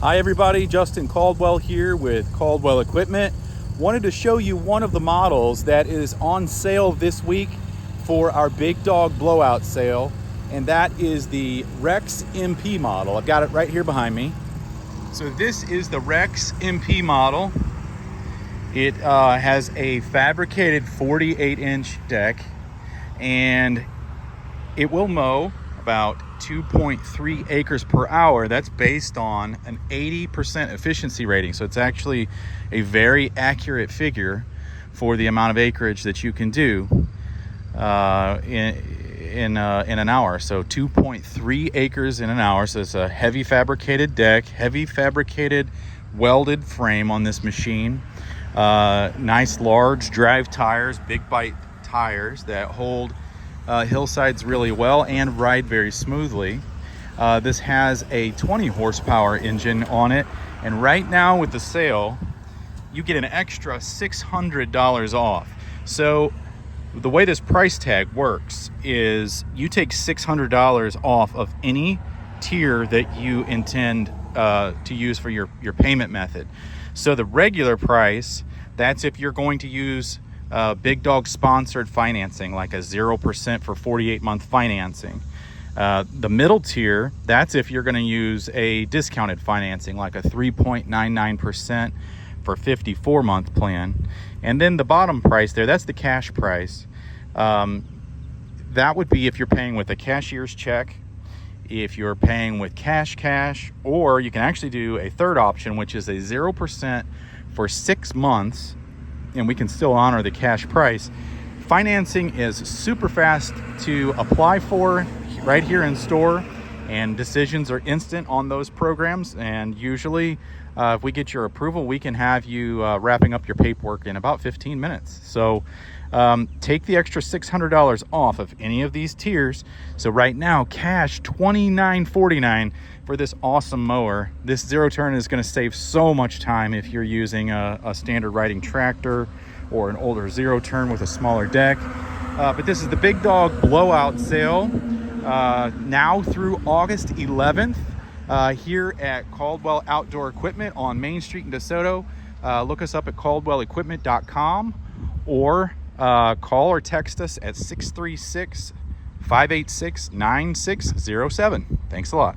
Hi everybody, Justin Caldwell here with Caldwell Equipment. Wanted to show you one of the models that is on sale this week for our Big Dog blowout sale, and that is the Rex MP model. I've got it right here behind me. So this is the Rex MP model. It has a fabricated 48-inch deck, and it will mow about 2.3 acres per hour. That's based on an 80% efficiency rating. So it's actually a very accurate figure for the amount of acreage that you can do in an hour. So 2.3 acres in an hour. So it's a heavy fabricated deck, heavy fabricated welded frame on this machine. Nice large drive tires, big bite tires that hold hillsides really well and ride very smoothly. This has a 20 horsepower engine on it, and right now with the sale you get an extra $600 off. So the way this price tag works is you take $600 off of any tier that you intend to use for your payment method. So the regular price, that's if you're going to use Big Dog sponsored financing, like a 0% for 48-month financing. The middle tier, that's if you're going to use a discounted financing, like a 3.99% for 54-month plan. And then the bottom price there, that's the cash price. That would be if you're paying with a cashier's check, if you're paying with cash, or you can actually do a third option, which is a 0% for 6 months, and we can still honor the cash price. Financing is super fast to apply for right here in store, and decisions are instant on those programs. And usually if we get your approval, we can have you wrapping up your paperwork in about 15 minutes. So take the extra $600 off of any of these tiers. So right now, cash $29.49 for this awesome mower. This zero turn is going to save so much time if you're using a standard riding tractor or an older zero turn with a smaller deck. But this is the Big Dog blowout sale now through August 11th here at Caldwell Outdoor Equipment on Main Street in DeSoto. Look us up at caldwellequipment.com, or call or text us at 636-586-9607. Thanks a lot.